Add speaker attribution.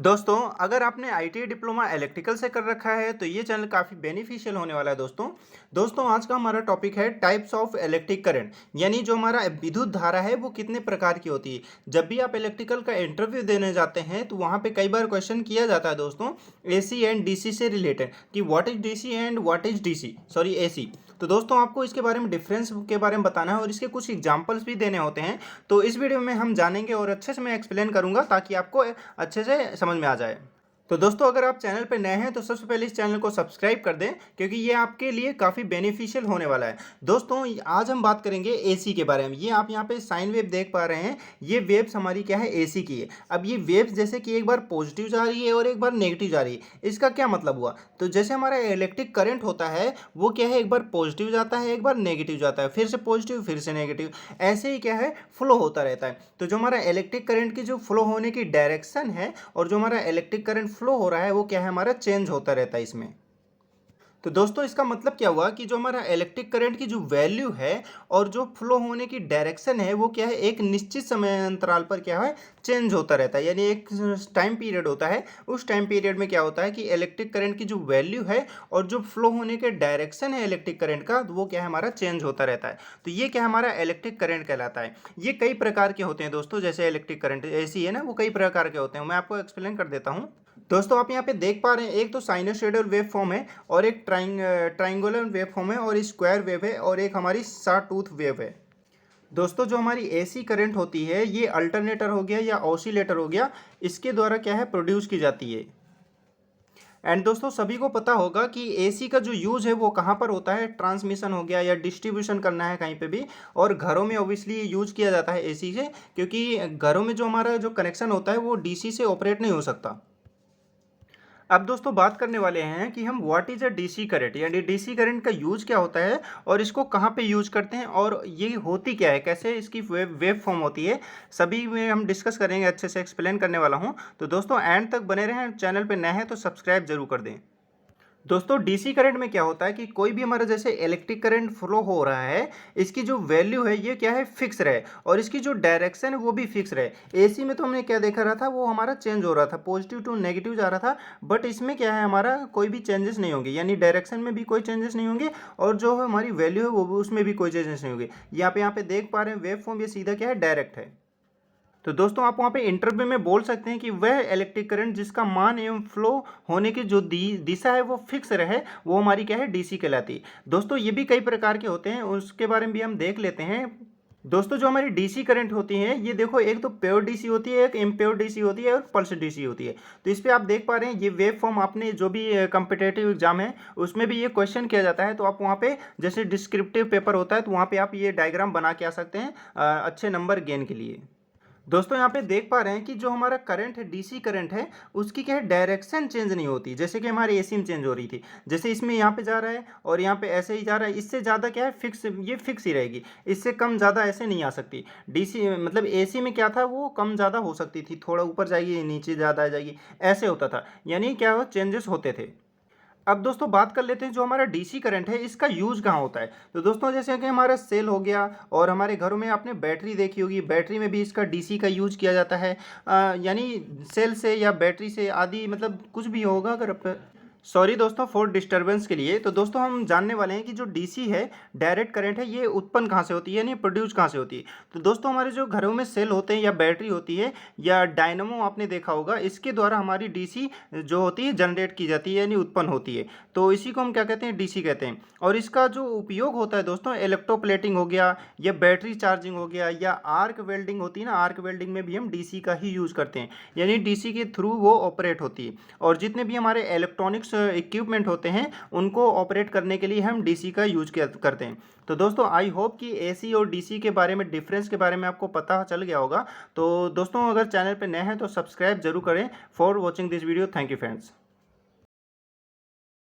Speaker 1: दोस्तों, अगर आपने आईटीआई डिप्लोमा इलेक्ट्रिकल से कर रखा है तो ये चैनल काफ़ी बेनिफिशियल होने वाला है दोस्तों आज का हमारा टॉपिक है टाइप्स ऑफ इलेक्ट्रिक करंट। यानी जो हमारा विद्युत धारा है वो कितने प्रकार की होती है। जब भी आप इलेक्ट्रिकल का इंटरव्यू देने जाते हैं तो वहाँ पे कई बार क्वेश्चन किया जाता है दोस्तों, एसी एंड डीसी से रिलेटेड कि what is DC and what is DC sorry AC. तो दोस्तों आपको इसके बारे में डिफरेंस के बारे में बताना है और इसके कुछ एग्जांपल्स भी देने होते हैं। तो इस वीडियो में हम जानेंगे और अच्छे से मैं एक्सप्लेन करूंगा ताकि आपको अच्छे से समझ में आ जाए। तो दोस्तों अगर आप चैनल पर नए हैं तो सबसे पहले इस चैनल को सब्सक्राइब कर दें क्योंकि ये आपके लिए काफ़ी बेनिफिशियल होने वाला है। दोस्तों आज हम बात करेंगे एसी के बारे में। ये आप यहाँ पे साइन वेव देख पा रहे हैं, ये वेव्स हमारी क्या है एसी की है। अब ये वेव्स जैसे कि एक बार पॉजिटिव जा रही है और एक बार नेगेटिव जा रही है, इसका क्या मतलब हुआ। तो जैसे हमारा इलेक्ट्रिक करंट होता है वो क्या है एक बार पॉजिटिव जाता है एक बार नेगेटिव जाता है, फिर से पॉजिटिव फिर से नेगेटिव, ऐसे ही क्या है फ्लो होता रहता है। तो जो हमारा इलेक्ट्रिक करंट की जो फ्लो होने की डायरेक्शन है और जो हमारा इलेक्ट्रिक करंट फ्लो हो रहा है वो क्या है हमारा चेंज होता रहता है इसमें। तो दोस्तों इसका मतलब क्या हुआ कि जो हमारा इलेक्ट्रिक करंट की जो वैल्यू है और जो फ्लो होने की डायरेक्शन है वो क्या है एक निश्चित समय अंतराल पर क्या है चेंज होता रहता है। यानी एक टाइम पीरियड होता है, उस टाइम पीरियड में क्या होता है कि इलेक्ट्रिक करंट की जो वैल्यू है और जो फ्लो होने के डायरेक्शन है इलेक्ट्रिक करंट का वो क्या है हमारा चेंज होता रहता है। तो ये क्या हमारा इलेक्ट्रिक करंट कहलाता है। ये कई प्रकार के होते हैं दोस्तों, जैसे इलेक्ट्रिक करंट ऐसी है ना, वो कई प्रकार के होते हैं। मैं आपको एक्सप्लेन कर देता हूँ। दोस्तों आप यहाँ पे देख पा रहे हैं एक तो साइनोसॉइडल वेव फॉर्म है और एक ट्राइंगुलर वेव फॉर्म है और स्क्वायर वेव है और एक हमारी सॉ टूथ वेव है। दोस्तों जो हमारी एसी करंट होती है ये अल्टरनेटर हो गया या ऑसिलेटर हो गया, इसके द्वारा क्या है प्रोड्यूस की जाती है। एंड दोस्तों सभी को पता होगा कि एसी का जो यूज़ है वो कहाँ पर होता है, ट्रांसमिशन हो गया या डिस्ट्रीब्यूशन करना है कहीं पे भी। और घरों में ऑब्वियसली यूज किया जाता है एसी से, क्योंकि घरों में जो हमारा जो कनेक्शन होता है वो डीसी से ऑपरेट नहीं हो सकता। अब दोस्तों बात करने वाले हैं कि हम what is a DC current, यानी डीसी करंट का यूज क्या होता है और इसको कहाँ पे यूज करते हैं और ये होती क्या है, कैसे इसकी वेव फॉर्म होती है, सभी में हम डिस्कस करेंगे, अच्छे से एक्सप्लेन करने वाला हूँ। तो दोस्तों एंड तक बने रहें, चैनल पे नए हैं तो सब्सक्राइब जरूर कर दें। दोस्तों डीसी करंट में क्या होता है कि कोई भी हमारा जैसे इलेक्ट्रिक करंट फ्लो हो रहा है, इसकी जो वैल्यू है ये क्या है फिक्स रहे और इसकी जो डायरेक्शन है वो भी फिक्स रहे। एसी में तो हमने क्या देखा रहा था वो हमारा चेंज हो रहा था, पॉजिटिव टू नेगेटिव जा रहा था, बट इसमें क्या है हमारा कोई भी चेंजेस नहीं होंगे, यानी डायरेक्शन में भी कोई चेंजेस नहीं होंगे और जो हमारी वैल्यू है वो उसमें भी कोई चेंजेस नहीं होंगे। यहाँ पे देख पा रहे हैं वेव फॉर्म ये सीधा क्या है डायरेक्ट है। तो दोस्तों आप वहाँ पे इंटरव्यू में बोल सकते हैं कि वह इलेक्ट्रिक करंट जिसका मान एवं फ्लो होने की जो दिशा है वो फिक्स रहे वो हमारी क्या है डीसी कहलाती है। दोस्तों ये भी कई प्रकार के होते हैं, उसके बारे में भी हम देख लेते हैं। दोस्तों जो हमारी डीसी करंट होती है ये देखो, एक तो प्योर डीसी होती है, एक इम्प्योर डीसी होती है और पल्स डीसी होती है। तो इस पे आप देख पा रहे हैं ये वेव फॉर्म, आपने जो भी कम्पिटेटिव एग्जाम है उसमें भी ये क्वेश्चन किया जाता है। तो आप वहाँ पे जैसे डिस्क्रिप्टिव पेपर होता है तो वहाँ पे आप ये डायग्राम बना के आ सकते हैं अच्छे नंबर गेन के लिए। दोस्तों यहाँ पे देख पा रहे हैं कि जो हमारा करंट है डीसी करंट है उसकी क्या है डायरेक्शन चेंज नहीं होती, जैसे कि हमारे एसी में चेंज हो रही थी। जैसे इसमें यहाँ पे जा रहा है और यहाँ पे ऐसे ही जा रहा है, इससे ज़्यादा क्या है फिक्स, ये फिक्स ही रहेगी, इससे कम ज़्यादा ऐसे नहीं आ सकती। डीसी मतलब एसी में क्या था वो कम ज़्यादा हो सकती थी, थोड़ा ऊपर जाएगी नीचे ज़्यादा आ जाएगी, ऐसे होता था, यानी क्या हो चेंजेस होते थे। अब दोस्तों बात कर लेते हैं जो हमारा डीसी करंट है इसका यूज कहाँ होता है। तो दोस्तों जैसे कि हमारा सेल हो गया और हमारे घरों में आपने बैटरी देखी होगी, बैटरी में भी इसका डीसी का यूज किया जाता है। यानी सेल से या बैटरी से आदि मतलब कुछ भी होगा अगर सॉरी दोस्तों फॉर डिस्टरबेंस के लिए। तो दोस्तों हम जानने वाले हैं कि जो डीसी है डायरेक्ट करंट है ये उत्पन्न कहाँ से होती है, यानी प्रोड्यूस कहाँ से होती है। तो दोस्तों हमारे जो घरों में सेल होते हैं या बैटरी होती है या डायनमो आपने देखा होगा, इसके द्वारा हमारी डीसी जो होती है जनरेट की जाती है यानी उत्पन्न होती है। तो इसी को हम क्या कहते हैं डीसी कहते हैं। और इसका जो उपयोग होता है दोस्तों इलेक्ट्रोप्लेटिंग हो गया या बैटरी चार्जिंग हो गया या आर्क वेल्डिंग होती है ना, आर्क वेल्डिंग में भी हम डीसी का ही यूज़ करते हैं, यानी डीसी के थ्रू वो ऑपरेट होती है। और जितने भी हमारे इलेक्ट्रॉनिक्स इक्विपमेंट होते हैं उनको ऑपरेट करने के लिए हम डीसी का यूज करते हैं। तो दोस्तों आई होप कि एसी और डीसी के बारे में डिफरेंस के बारे में आपको पता चल गया होगा। तो दोस्तों अगर चैनल पर नए हैं तो सब्सक्राइब जरूर करें। For watching this video, thank you friends.